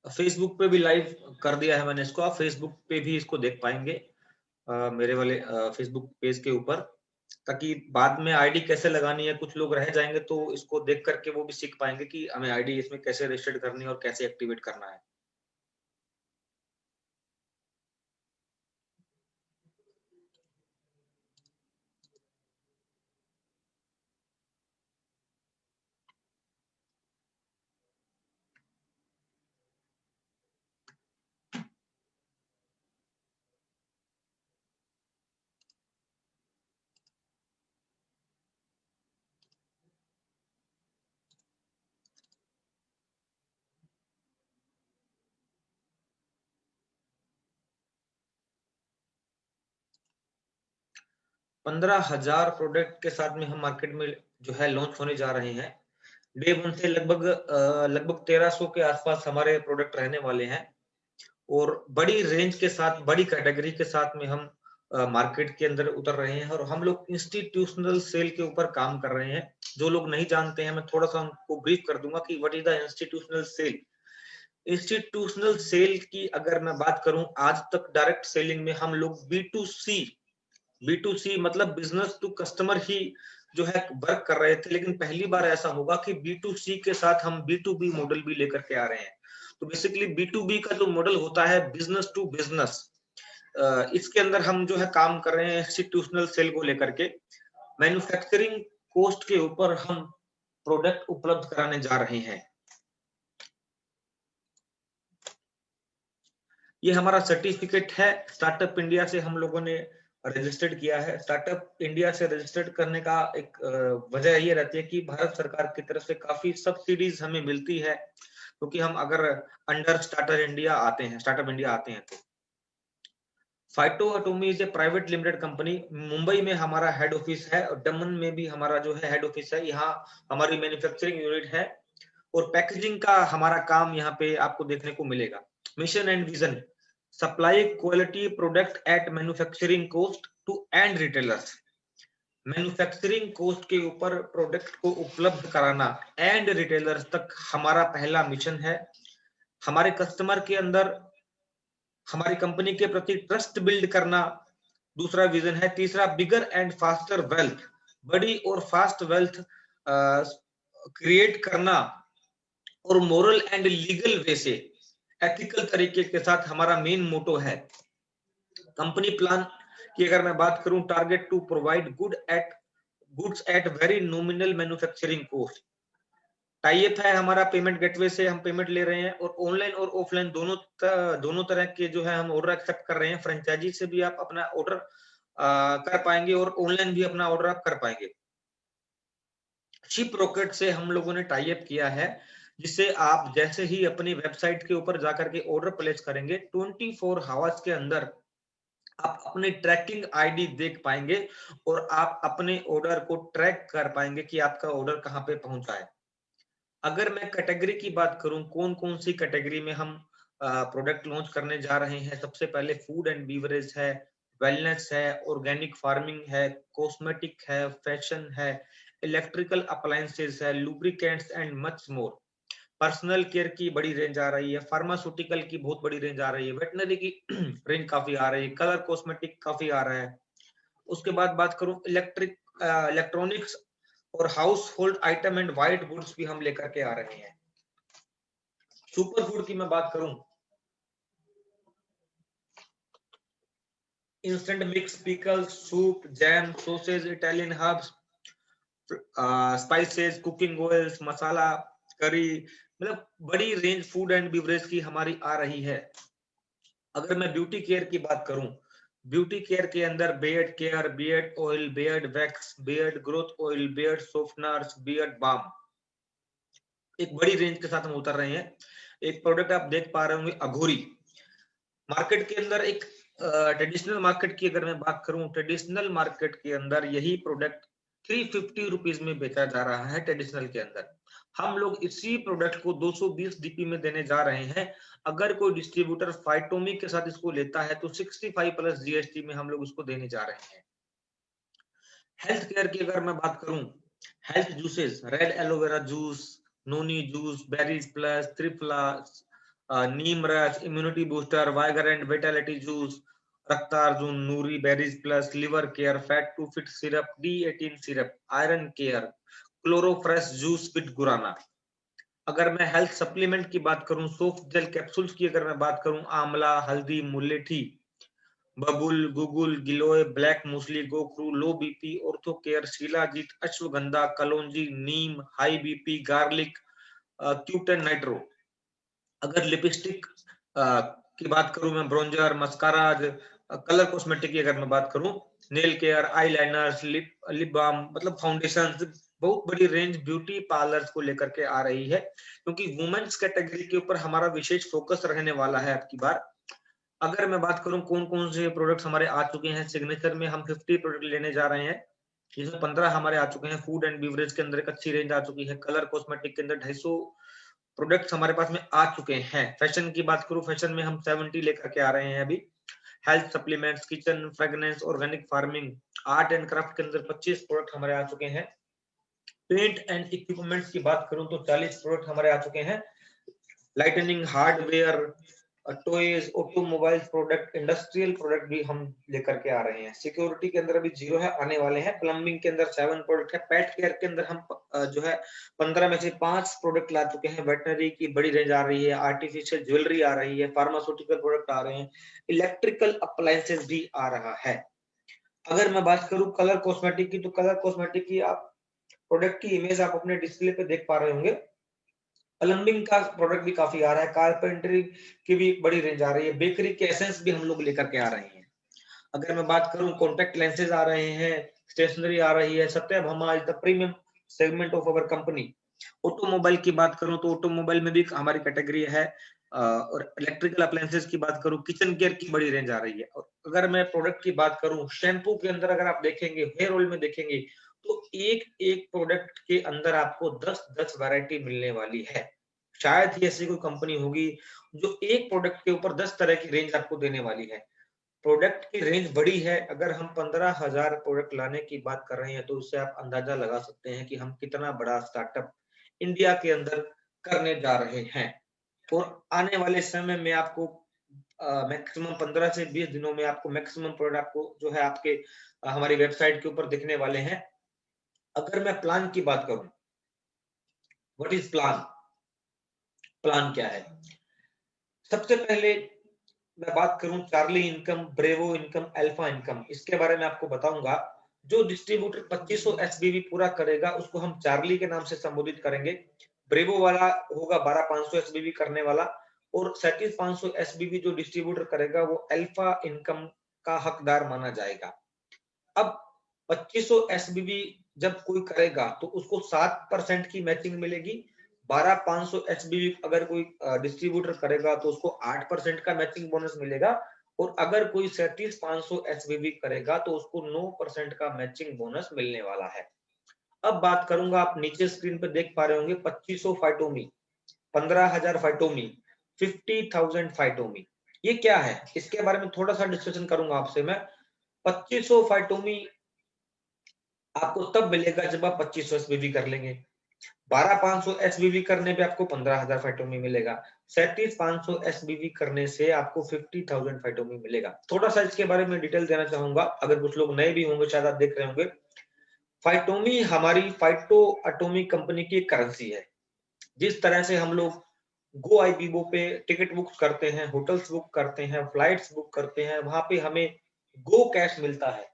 Facebook पे भी live कर दिया है मैंने इसको, आप फेसबुक पे भी इसको देख पाएंगे मेरे वाले फेसबुक पेज के ऊपर, ताकि बाद में आईडी कैसे लगानी है, कुछ लोग रह जाएंगे तो इसको देख करके वो भी सीख पाएंगे कि हमें आईडी इसमें कैसे रजिस्टर्ड करनी है और कैसे एक्टिवेट करना है। 15,000 प्रोडक्ट के साथ में हम मार्केट में जो है लॉन्च होने जा रहे हैं। डे वन से लगभग 1300 के आसपास हमारे प्रोडक्ट रहने वाले हैं, और बड़ी रेंज के साथ, बड़ी कैटेगरी के साथ में हम मार्केट के अंदर उतर रहे हैं, और हम लोग इंस्टीट्यूशनल सेल के ऊपर काम कर रहे हैं। जो लोग नहीं जानते हैं, मैं थोड़ा सा उनको ब्रीफ कर दूंगा कि what is the institutional cell. Institutional cell की अगर मैं बात करूं, आज तक डायरेक्ट सेलिंग में हम लोग बी टू सी मतलब बिजनेस टू कस्टमर ही जो है वर्क कर रहे थे, लेकिन पहली बार ऐसा होगा कि बी टू सी के साथ हम बी टू बी मॉडल भी लेकर के आ रहे हैं। तो बेसिकली बी टू बी का जो मॉडल होता है, बिजनेस टू बिजनेस, इसके अंदर हम जो है काम कर रहे हैं इंस्टीट्यूशनल सेल को लेकर के। मैन्युफैक्चरिंग कॉस्ट के ऊपर हम प्रोडक्ट उपलब्ध कराने जा रहे हैं। ये हमारा सर्टिफिकेट है, स्टार्टअप इंडिया से हम लोगों ने रजिस्टर्ड किया है। स्टार्टअप इंडिया से रजिस्टर्ड करने का एक वजह ये रहती है कि भारत सरकार की तरफ से काफी सब्सिडीज हमें मिलती है, क्योंकि हम अगर अंडर स्टार्टअप इंडिया आते हैं तो। Phyto एटॉमी is a private limited company. Mumbai में हमारा हेड ऑफिस है, और दमन में भी हमारा जो है हेड ऑफिस है। यहाँ हमारी मैन्युफैक्चरिंग यूनिट है, और पैकेजिंग का हमारा काम यहाँ पे आपको देखने को मिलेगा। Mission and vision: supply quality product at manufacturing cost to end retailers. Manufacturing cost के ऊपर प्रोडक्ट को उपलब्ध कराना एंड रिटेलर्स तक हमारा पहला मिशन है। हमारे कस्टमर के अंदर हमारी कंपनी के प्रति ट्रस्ट बिल्ड करना दूसरा विजन है। तीसरा, बिगर एंड फास्टर वेल्थ, बड़ी और फास्ट वेल्थ क्रिएट करना, और मोरल एंड लीगल वे से, एथिकल तरीके के साथ हमारा मेन मोटो है। कंपनी प्लान की अगर मैं बात करूं, target to provide goods at very nominal manufacturing cost. Type है हमारा पेमेंट गेटवे से, हम पेमेंट ले रहे हैं, और ऑनलाइन और ऑफलाइन दोनों तरह के जो है हम ऑर्डर एक्सेप्ट कर रहे हैं। फ्रेंचाइजी से भी आप अपना ऑर्डर कर पाएंगे, और ऑनलाइन भी अपना ऑर्डर आप कर पाएंगे। शिप रॉकेट से हम लोगों ने टाई अप किया है, जिससे आप जैसे ही अपनी वेबसाइट के ऊपर जाकर के ऑर्डर प्लेस करेंगे, 24 आवर्स के अंदर आप अपने ट्रैकिंग आईडी देख पाएंगे, और आप अपने ऑर्डर को ट्रैक कर पाएंगे कि आपका ऑर्डर कहां पे पहुंचा है। अगर मैं कैटेगरी की बात करूं, कौन कौन सी कैटेगरी में हम प्रोडक्ट लॉन्च करने जा रहे हैं, सबसे पहले फूड एंड बीवरेज है, वेलनेस है, ऑर्गेनिक फार्मिंग है, कॉस्मेटिक है, फैशन है, इलेक्ट्रिकल अप्लायंसेस है, lubricants and much more. Personal care की बड़ी रेंज आ रही है, फार्मास्यूटिकल की बहुत बड़ी रेंज आ रही है, वेटनरी की रेंज काफी आ रही है, कलर कॉस्मेटिक काफी आ रहा है। उसके बाद बात करूं इलेक्ट्रॉनिक्स और house hold item and white goods भी हम लेकर के आ रहे हैं। सुपर फूड की मैं बात करूं, instant mix, pickle, soup, jam, sausage, Italian herbs, spices, cooking oils, masala, curry, मतलब बड़ी रेंज फूड एंड बिवरेज की हमारी आ रही है। अगर मैं ब्यूटी केयर की बात करूं, ब्यूटी केयर के अंदर beard care, beard oil, beard wax, beard growth oil, beard softeners, beard balm, एक बड़ी रेंज के साथ हम उतर रहे हैं। एक प्रोडक्ट आप देख पा रहे होंगे, अघोरी। मार्केट के अंदर एक ट्रेडिशनल मार्केट की अगर मैं बात करूं, ट्रेडिशनल मार्केट के अंदर यही प्रोडक्ट 350 रुपीज में बेचा जा रहा है। ट्रेडिशनल के अंदर हम लोग इसी प्रोडक्ट को 220 डीपी में देने जा रहे हैं। अगर कोई डिस्ट्रीब्यूटर फाइटोमी के साथ इसको लेता है तो 65 प्लस जीएसटी में हम लोग उसको देने जा रहे हैं। हेल्थ केयर की अगर मैं बात करूं, health juices, red aloe vera juice, noni juice, berries plus, triphala, neem रस, immunity booster, vigorant vitality juice, Raktarjun, noni berries plus, liver care, fat to fit syrup, D18 syrup, iron care, Chlorofresh juice with guarana. अगर मैं health supplement की बात करूं, soap jail capsules की अगर मैं बात करूं, amla, haldi, mulethi, babool, guggul, giloy, black musli, gokhru, low BP, ortho care, shilajit, ashwagandha, kalonji, neem, high BP, garlic, क्यूटेन नाइट्रो। अगर लिपस्टिक की बात करूं मैं, ब्रोंजर, मस्कारा, कलर कॉस्मेटिक की अगर मैं बात करूं, nail care, eyeliners, lip balm, मतलब फाउंडेशन, बहुत बड़ी रेंज ब्यूटी पार्लर्स को लेकर के आ रही है, क्योंकि वुमेन्स कैटेगरी के ऊपर हमारा विशेष फोकस रहने वाला है अब की बार। अगर मैं बात करूं कौन कौन से प्रोडक्ट्स हमारे आ चुके हैं, सिग्नेचर में हम 50 प्रोडक्ट लेने जा रहे हैं, जिसमें 15 हमारे आ चुके हैं। फूड एंड बीवरेज के अंदर एक अच्छी रेंज आ चुकी है। कलर कॉस्मेटिक के अंदर 250 प्रोडक्ट्स हमारे पास में आ चुके हैं। फैशन की बात करूं, फैशन में हम 70 लेकर के आ रहे हैं अभी। Health supplements, kitchen, fragrance, organic farming, art and craft के अंदर 25 प्रोडक्ट हमारे आ चुके हैं। पेंट एंड इक्विपमेंट्स की बात करूं तो 40 प्रोडक्ट हमारे आ चुके हैं। Lightning, hardware, toys, automobile product, industrial product भी हम लेकर के आ रहे हैं। सिक्योरिटी के अंदर अभी 0 है, आने वाले हैं। प्लम्बिंग के अंदर 7 प्रोडक्ट है। पेट केयर के अंदर हम जो है 15 में से 5 प्रोडक्ट ला चुके हैं। वेटनरी की बड़ी रेंज आ रही है, आर्टिफिशियल ज्वेलरी आ रही है, फार्मास्यूटिकल प्रोडक्ट आ रहे हैं, इलेक्ट्रिकल अप्लायंसेस भी आ रहा है। अगर मैं बात करूं कलर कॉस्मेटिक की, तो कलर कॉस्मेटिक की आप प्रोडक्ट की इमेज आप अपने डिस्प्ले पे देख पा रहे होंगे। प्लम्बिंग का प्रोडक्ट भी काफी आ रहा है, कारपेंटरी की भी बड़ी रेंज आ रही है, बेकरी के एसेंस भी हम लोग लेकर के आ रहे हैं। अगर मैं बात करूं, कॉन्टेक्ट लेंसेज आ रहे हैं, स्टेशनरी आ रही है। Satyabhama is the premium segment of our company. Automobile की बात करूं तो ऑटोमोबाइल में भी हमारी कैटेगरी है। और इलेक्ट्रिकल अप्लायंसेज की बात करूं, किचन केयर की बड़ी रेंज आ रही है। और अगर मैं प्रोडक्ट की बात करूं, शैम्पू के अंदर अगर आप देखेंगे, हेयर ऑयल में देखेंगे, तो एक एक प्रोडक्ट के अंदर आपको 10-10 वैरायटी मिलने वाली है। शायद ही ऐसी कोई कंपनी होगी जो एक प्रोडक्ट के ऊपर 10 तरह की रेंज आपको देने वाली है। प्रोडक्ट की रेंज बड़ी है। अगर हम 15,000 प्रोडक्ट लाने की बात कर रहे हैं, तो उससे आप अंदाजा लगा सकते हैं कि हम कितना बड़ा स्टार्टअप इंडिया के अंदर करने जा रहे हैं। और आने वाले समय में आपको मैक्सिमम 15 से 20 दिनों में आपको मैक्सिमम प्रोडक्ट आपको जो है आपके हमारी वेबसाइट के ऊपर दिखने वाले हैं। अगर मैं प्लान की बात करूं, व्हाट इज प्लान, प्लान क्या है? सबसे पहले मैं बात करूं Charlie income, Bravo income, Alpha income, इसके बारे में आपको बताऊंगा। जो डिस्ट्रीब्यूटर 2500 एसबीवी पूरा करेगा उसको हम चार्ली के नाम से संबोधित करेंगे। ब्रेवो वाला होगा 12500 एसबीवी करने वाला, और 37,500 एसबीवी जो डिस्ट्रीब्यूटर करेगा वो अल्फा इनकम का हकदार माना जाएगा। अब 2500 एसबीवी जब कोई करेगा तो उसको 7% की मैचिंग मिलेगी। 12,500 एसबीवी अगर कोई डिस्ट्रीब्यूटर करेगा तो उसको 8% का मैचिंग बोनस मिलेगा। और अगर कोई 37,500 एसबीवी करेगा तो उसको 9% का मैचिंग बोनस मिलने वाला है। अब बात करूंगा, आप नीचे स्क्रीन पे देख पा रहे होंगे 2500 फाइटोमी, 15,000 फाइटोमी, 50,000 फाइटोमी, ये क्या है इसके बारे में थोड़ा सा डिस्कशन करूंगा आपसे मैं। 2500 फाइटोमी आपको तब मिलेगा जब आप 2500 एसबीवी कर लेंगे। 12,500 एसबीवी करने पे आपको 15,000 फाइटोमी मिलेगा। 37,500 एसबीवी करने से आपको 50,000 फाइटोमी मिलेगा। थोड़ा सा इसके बारे में डिटेल देना चाहूंगा, अगर कुछ लोग नए भी होंगे, शायद आप देख रहे होंगे। फाइटोमी हमारी फाइटो एटॉमिक कंपनी की करेंसी है। जिस तरह से हम लोग गो आईबीबो पे टिकट बुक करते हैं, होटल्स बुक करते हैं, फ्लाइट्स बुक करते हैं, वहां पे हमें गो कैश मिलता है।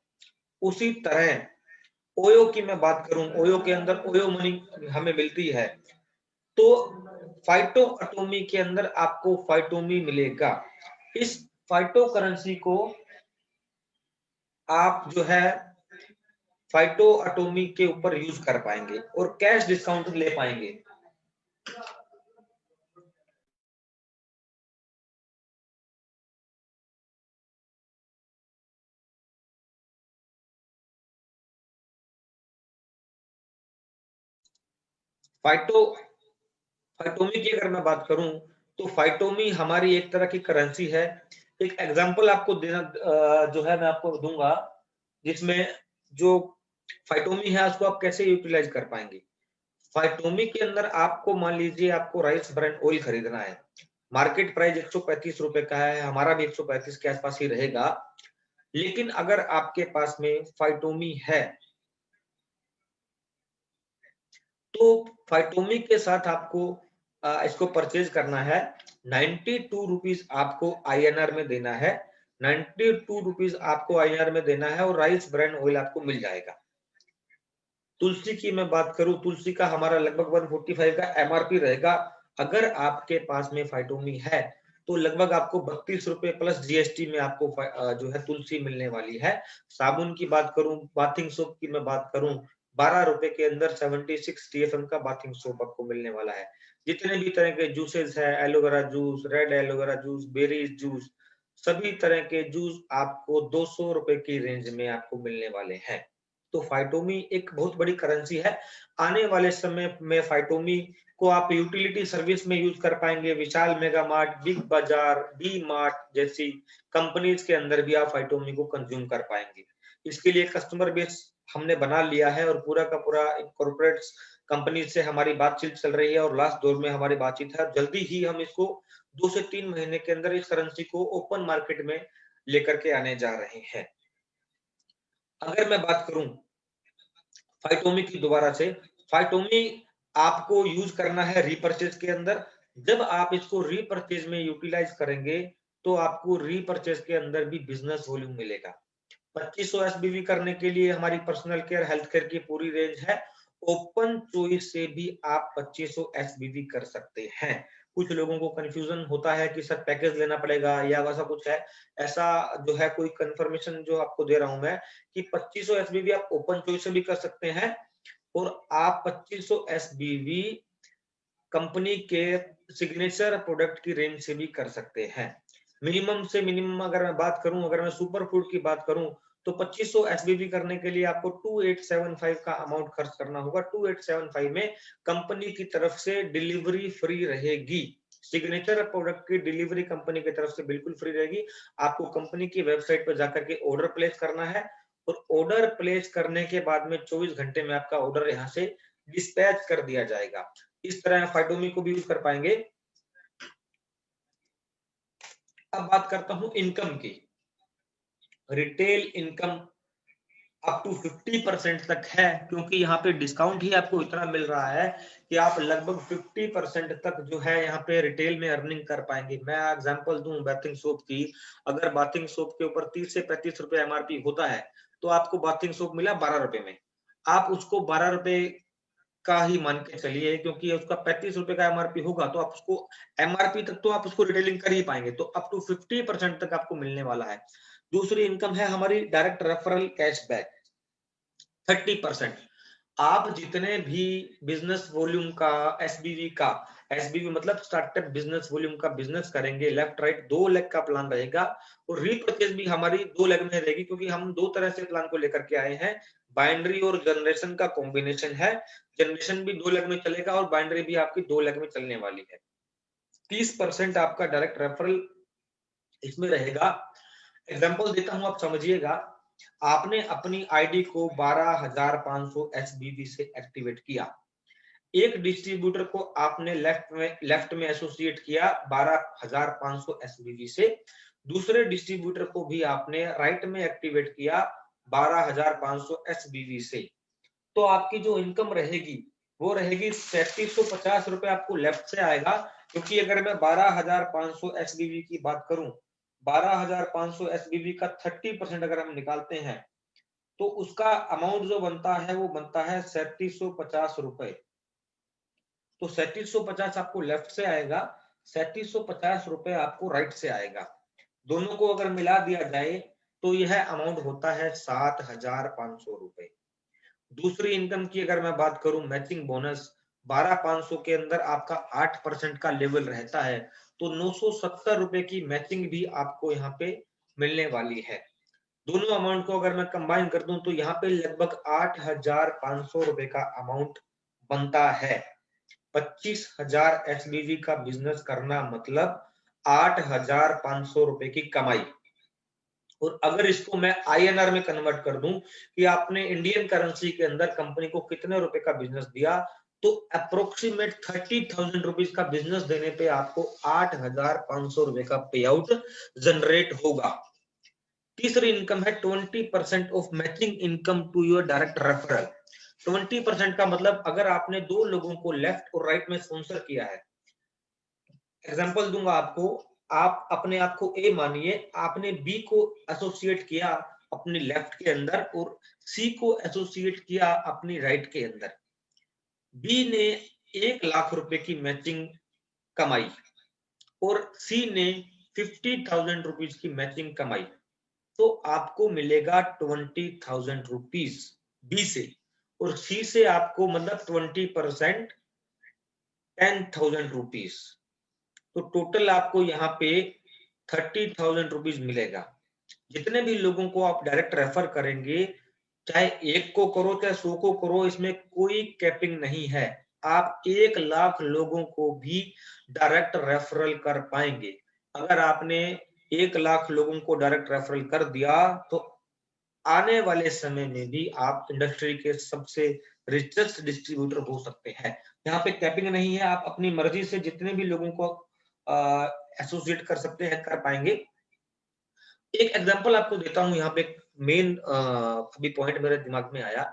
उसी तरह ओयो की मैं बात करूं, ओयो के अंदर ओयो मनी हमें मिलती है। तो फाइटो एटॉमी के अंदर आपको फाइटोमी मिलेगा। इस फाइटो करेंसी को आप जो है फाइटो एटॉमी के ऊपर यूज कर पाएंगे और कैश डिस्काउंट ले पाएंगे। फाइटो फाइटोमी की अगर मैं बात करूं तो फाइटोमी हमारी एक तरह की करेंसी है। एक एग्जांपल आपको देना जो है मैं आपको दूंगा, जिसमें जो फाइटोमी है उसको आप कैसे यूटिलाइज कर पाएंगे। फाइटोमी के अंदर आपको मान लीजिए आपको राइस ब्रांड ऑयल खरीदना है। मार्केट प्राइस 135 रुपए का है, हमारा भी 135 के आसपास ही रहेगा। लेकिन अगर आपके पास में फाइटोमी है, तो फाइटोमी के साथ आपको इसको परचेज करना है। 92 रुपीज आपको आईएनआर में देना है, 92 रुपीज आपको आईएनआर में देना है और राइस ब्रांड ऑयल आपको मिल जाएगा। तुलसी की मैं बात करूं, तुलसी का हमारा लगभग 145 का एमआरपी रहेगा। अगर आपके पास में फाइटोमी है तो लगभग आपको 32 रुपए प्लस जीएसटी में आपको जो है तुलसी मिलने वाली है। साबुन की बात करूं, बाथिंग सोप की मैं बात करूं, 12 रुपए के अंदर 76 टीएफएम का बाथिंग सोप आपको मिलने वाला है। जितने भी तरह के जूसेस है, aloe vera juice, red aloe vera juice, berries juice, सभी तरह के जूस आपको 200 रुपए की रेंज में आपको मिलने वाले हैं। तो फाइटोमी एक बहुत बड़ी करेंसी है। आने वाले समय में फाइटोमी को आप यूटिलिटी सर्विस में यूज कर पाएंगे। विशाल मेगा मार्ट, बिग बाजार, डी मार्ट जैसी कंपनीज के अंदर भी आप फाइटोमी को कंज्यूम कर पाएंगे। इसके लिए कस्टमर बेस हमने बना लिया है और पूरा का पूरा कॉर्पोरेट कंपनी से हमारी बातचीत चल रही है और लास्ट दौर में हमारी बातचीत है। जल्दी ही हम इसको 2 से 3 महीने के अंदर इस करेंसी को ओपन मार्केट में लेकर के आने जा रहे हैं। अगर मैं बात करूं फाइटोमी की दोबारा से, फाइटोमी आपको यूज करना है रीपर्चेज के अंदर। जब आप इसको रीपर्चेज में यूटिलाइज करेंगे तो आपको रीपर्चेज के अंदर भी बिजनेस वॉल्यूम मिलेगा। 2500 एसबीवी करने के लिए हमारी पर्सनल केयर हेल्थ केयर की पूरी रेंज है। ओपन चॉइस से भी आप 2500 एसबीवी कर सकते हैं। कुछ लोगों को कंफ्यूजन होता है कि सर पैकेज लेना पड़ेगा या वैसा कुछ है। ऐसा जो है कोई कंफर्मेशन जो आपको दे रहा हूं मैं कि 2500 एसबीवी आप ओपन चॉइस से भी कर सकते हैं और आप 2500 एसबीवी कंपनी के सिग्नेचर प्रोडक्ट की रेंज से भी कर सकते हैं। मिनिमम से मिनिमम अगर मैं बात करूं, अगर मैं सुपर फूड की बात करूं तो 2500 एसबीबी करने के लिए आपको 2875 का अमाउंट खर्च करना होगा। 2875 में कंपनी की तरफ से डिलीवरी फ्री रहेगी। सिग्नेचर प्रोडक्ट की डिलीवरी कंपनी की तरफ से बिल्कुल फ्री रहेगी। आपको कंपनी की वेबसाइट पर जाकर के ऑर्डर प्लेस करना है और ऑर्डर प्लेस करने के बाद में 24 घंटे में आपका ऑर्डर यहाँ से डिस्पैच कर दिया जाएगा। इस तरह फाइटोमी को भी यूज कर पाएंगे। अब बात करता हूं इनकम की। रिटेल इनकम अप टू 50% तक है, क्योंकि यहाँ पे डिस्काउंट ही आपको इतना मिल रहा है कि आप लगभग 50% तक जो है यहाँ पे रिटेल में अर्निंग कर पाएंगे। मैं एग्जांपल दूं बाथिंग सोप की, अगर बाथिंग सोप के ऊपर 30 से 35 रुपए एमआरपी होता है तो आपको बाथिंग सोप मिला 12 रुपए में। आप उसको 12 रुपए का ही मान के चलिए, क्योंकि उसका 35 रुपए का एमआरपी होगा तो आप उसको एमआरपी तक तो आप उसको रिटेलिंग कर ही पाएंगे। तो अप टू 50% तक आपको मिलने वाला है। दूसरी इनकम है हमारी डायरेक्ट रेफरल कैशबैक 30%। आप जितने भी बिजनेस वॉल्यूम का एसबीवी मतलब स्टार्टअप बिजनेस वॉल्यूम का बिजनेस करेंगे, लेफ्ट राइट 2 लेग का प्लान रहेगा और रीपर्चेज भी हमारी 2 लेग में रहेगी, क्योंकि हम 2 तरह से प्लान को लेकर के आए हैं। बाइनरी और जनरेशन का कॉम्बिनेशन है। जनरेशन भी 2 लेग में चलेगा और बाइनरी भी आपकी 2 लेग में चलने वाली है। 30% आपका डायरेक्ट रेफरल इसमें रहेगा। एग्जांपल देता हूं, आप समझिएगा। आपने अपनी आईडी को 12,500 एसबीवी से एक्टिवेट किया। एक डिस्ट्रीब्यूटर को आपने लेफ्ट में एसोसिएट किया 12,500 एसबीवी से। दूसरे डिस्ट्रीब्यूटर को भी आपने राइट में एक्टिवेट किया 12,500 एसबीवी से। तो आपकी जो इनकम रहेगी वो रहेगी 3350 रुपए आपको लेफ्ट से आएगा, क्योंकि अगर मैं 12,500 एसबीवी की बात करूं, 12,500 एसबीवी का 30% अगर हम निकालते हैं तो उसका अमाउंट जो बनता है वो बनता है 3750 रुपए। तो 3750 आपको लेफ्ट से आएगा, 3750 रुपए आपको राइट से आएगा। दोनों को अगर मिला दिया जाए तो यह अमाउंट होता है 7,500 रुपए। दूसरी इनकम की अगर मैं बात करूं, मैचिंग बोनस 12,500 के अंदर आपका 8% का लेवल रहता है, तो 970 रुपए की मैचिंग भी आपको यहाँ पे मिलने वाली है। दोनों अमाउंट को अगर मैं कंबाइन कर दूं तो यहाँ पे लगभग 8,500 रुपए का अमाउंट बनता है। 25,000 एसबीवी का बिजनेस करना मतलब 8,500 रुपए की कमाई। और अगर इसको मैं आईएनआर में कन्वर्ट कर दूं कि आपने इंडियन करेंसी के अंदर कंपनी को कितने रुपए का बिजनेस दिया, तो अप्रोक्सीमेट 30,000 रुपीज का बिजनेस देने पे आपको 8,500 रुपए का पे आउट जनरेट होगा। तीसरी इनकम है 20% of matching income to your direct referral. 20% का मतलब अगर आपने दो लोगों को लेफ्ट और राइट में स्पॉन्सर किया है, एग्जांपल दूंगा आपको, आप अपने आप को ए मानिए, आपने बी को एसोसिएट किया अपनी लेफ्ट के अंदर और सी को एसोसिएट किया अपनी राइट के अंदर। बी ने 1,00,000 रुपए की मैचिंग कमाई और सी ने 50,000 रुपीज की मैचिंग कमाई, तो आपको मिलेगा 20,000 रुपीज बी से, और सी से आपको मतलब 20% 10,000 रुपीज, तो टोटल आपको यहाँ पे 30,000 रुपीज मिलेगा। जितने भी लोगों को आप डायरेक्ट रेफर करेंगे, चाहे 1 को करो चाहे 100 को करो, इसमें कोई कैपिंग नहीं है। आप 1,00,000 लोगों को भी डायरेक्ट रेफरल कर पाएंगे। अगर आपने 1,00,000 लोगों को डायरेक्ट रेफरल कर दिया तो आने वाले समय में भी आप इंडस्ट्री के सबसे रिचेस्ट डिस्ट्रीब्यूटर हो सकते हैं। यहाँ पे कैपिंग नहीं है, आप अपनी मर्जी से जितने भी लोगों को एसोसिएट कर सकते हैं, कर पाएंगे। एक एग्जांपल आपको देता हूं, यहाँ पे मेन अभी पॉइंट मेरे दिमाग में आया।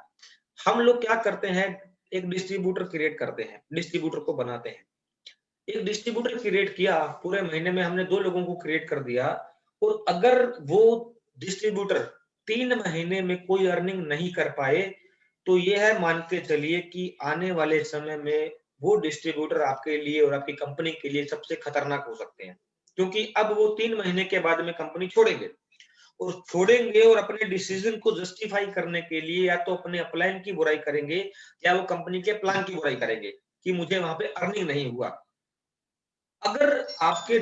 हम लोग क्या करते हैं, एक डिस्ट्रीब्यूटर क्रिएट करते हैं, डिस्ट्रीब्यूटर को बनाते हैं। एक डिस्ट्रीब्यूटर क्रिएट किया, पूरे महीने में हमने 2 लोगों को क्रिएट कर दिया, और अगर वो डिस्ट्रीब्यूटर 3 महीने में कोई अर्निंग नहीं कर पाए, तो ये है मान के चलिए कि आने वाले समय में वो डिस्ट्रीब्यूटर आपके लिए और आपकी कंपनी के लिए सबसे खतरनाक हो सकते हैं, क्योंकि अब वो 3 महीने के बाद में कंपनी छोड़ेंगे, और अपने डिसीजन को जस्टिफाई करने के लिए या तो अपने अपलाइन की बुराई करेंगे या वो कंपनी के प्लान की बुराई करेंगे कि मुझे वहां पे अर्निंग नहीं हुआ। अगर आपके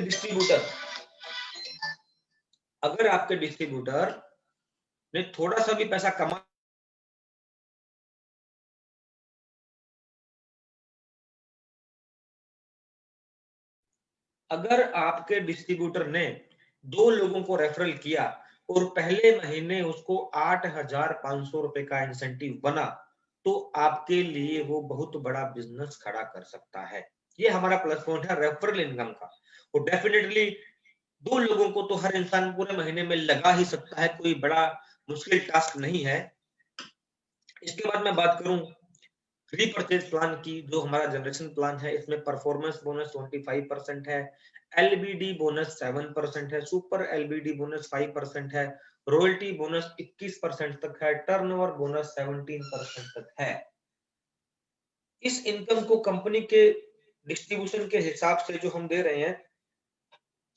डिस्ट्रीब्यूटर ने थोड़ा सा भी पैसा कमा, अगर आपके डिस्ट्रीब्यूटर ने 2 लोगों को रेफरल किया और पहले महीने उसको 8,500 रुपए का इंसेंटिव बना, तो आपके लिए वो बहुत बड़ा बिजनेस खड़ा कर सकता है। ये हमारा प्लस पॉइंट है रेफरल इनकम का। और डेफिनेटली 2 लोगों को तो हर इंसान पूरे महीने में लगा ही सकता है, कोई बड़ा मुश्किल टास्क नहीं है। इसके बाद मैं बात करूं रीपरचेज प्लान की, जो हमारा जनरेशन प्लान है, इसमें परफॉर्मेंस बोनस 25% है, एलबीडी बोनस 7% है, सुपर एलबीडी बोनस 5% है, रॉयल्टी बोनस 21% तक है, टर्नओवर बोनस 17% तक है। इस इनकम को कंपनी के डिस्ट्रीब्यूशन के हिसाब से जो हम दे रहे हैं,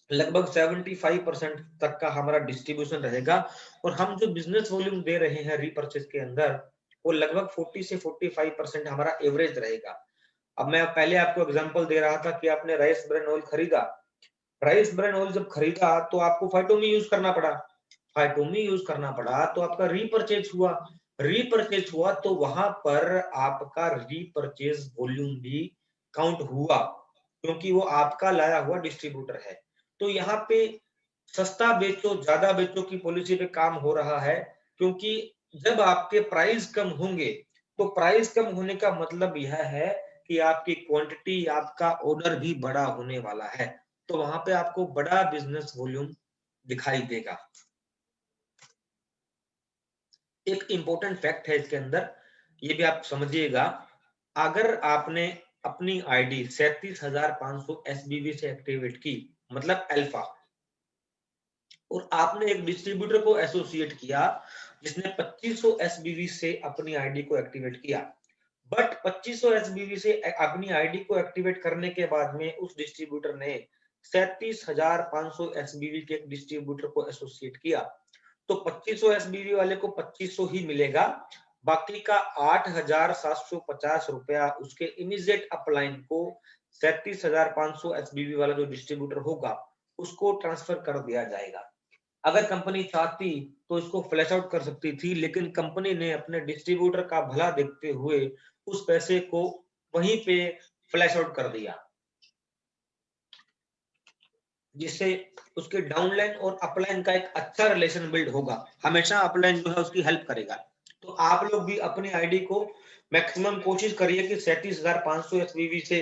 लगभग 75% तक का हमारा डिस्ट्रीब्यूशन रहेगा, और हम जो बिजनेस वॉल्यूम दे रहे हैं रीपरचेज के अंदर, वो लगभग 40 से 45% हमारा एवरेज रहेगा। अब मैं पहले आपको एग्जांपल दे रहा था कि आपने राइस ब्रांड ऑयल खरीदा, राइस ब्रांड ऑयल जब खरीदा तो आपको फाइटोमी यूज करना पड़ा, तो आपका रीपरचेज हुआ तो वहां पर आपका रीपरचेज वॉल्यूम भी काउंट हुआ, क्योंकि वो आपका लाया हुआ डिस्ट्रीब्यूटर है। तो यहाँ पे सस्ता बेचो ज्यादा बेचो की पॉलिसी पे काम हो रहा है, क्योंकि जब आपके प्राइस कम होंगे, तो प्राइस कम होने का मतलब यह है कि आपकी क्वांटिटी, आपका ऑर्डर भी बड़ा होने वाला है, तो वहां पे आपको बड़ा बिजनेस वॉल्यूम दिखाई देगा। एक इंपॉर्टेंट फैक्ट है इसके अंदर, ये भी आप समझिएगा, अगर आपने अपनी आईडी 37,500 एसबीबी से एक्टिवेट की, मतलब अल्फा, और आपने एक डिस्ट्रीब्यूटर को एसोसिएट किया जिसने 2500 एसबीवी से अपनी आईडी को एक्टिवेट किया, बट 2500 एसबीवी से अपनी आईडी को एक्टिवेट करने के बाद में उस डिस्ट्रीब्यूटर ने 37,500 एसबीवी के एक डिस्ट्रीब्यूटर को एसोसिएट किया, तो 2500 एसबीवी वाले को 2500 ही मिलेगा, बाकी का 8,750 रुपया उसके इमीडिएट अपलाइन को 37,500 एसबीवी वाला जो डिस्ट्रीब्यूटर होगा उसको ट्रांसफर कर दिया जाएगा। अगर कंपनी चाहती तो इसको फ्लैश आउट कर सकती थी, लेकिन कंपनी ने अपने डिस्ट्रीब्यूटर का भला देखते हुए उस पैसे को वहीं पे फ्लैश आउट कर दिया, जिससे उसके डाउनलाइन और अपलाइन का एक अच्छा रिलेशन बिल्ड होगा। हमेशा अपलाइन जो है उसकी हेल्प करेगा। तो आप लोग भी अपनी आईडी को मैक्सिमम कोशिश करिए कि 37,500 एसबीवी से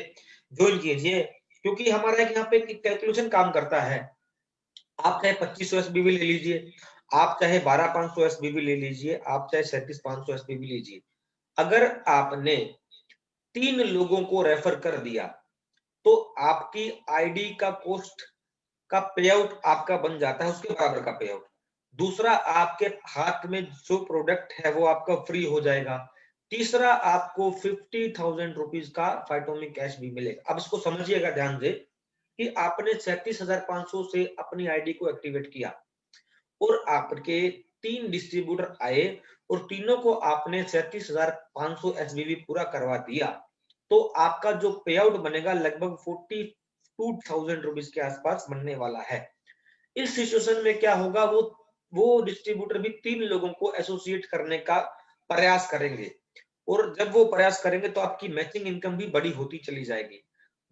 ज्वाइन कीजिए, क्योंकि हमारा एक यहाँ पे कैलकुलेशन काम करता है। आप चाहे 2500 एसबीवी ले लीजिए, आप चाहे 12,500 एसबीवी ले लीजिए, आप चाहे 37,500 एसबीवी लीजिए। अगर आपने 3 लोगों को रेफर कर दिया, तो आपकी आईडी का कॉस्ट का पे आउट आपका बन जाता है उसके बराबर का पे आउट। दूसरा, आपके हाथ में जो प्रोडक्ट है वो आपका फ्री हो जाएगा। तीसरा, आपको 50,000 रुपीज का फाइटोमी कैश भी मिलेगा। अब इसको समझिएगा ध्यान से कि आपने 37,500 से अपनी आईडी को एक्टिवेट किया और आपके 3 डिस्ट्रीब्यूटर आए और तीनों को आपने 37,500 एसबीवी पूरा करवा दिया, तो आपका जो पे आउट बनेगा लगभग 42,000 रुपीज के आसपास बनने वाला है। इस सिचुएशन में क्या होगा, वो डिस्ट्रीब्यूटर भी 3 लोगों को एसोसिएट करने का प्रयास करेंगे और जब वो प्रयास करेंगे तो आपकी मैचिंग इनकम भी बड़ी होती चली जाएगी।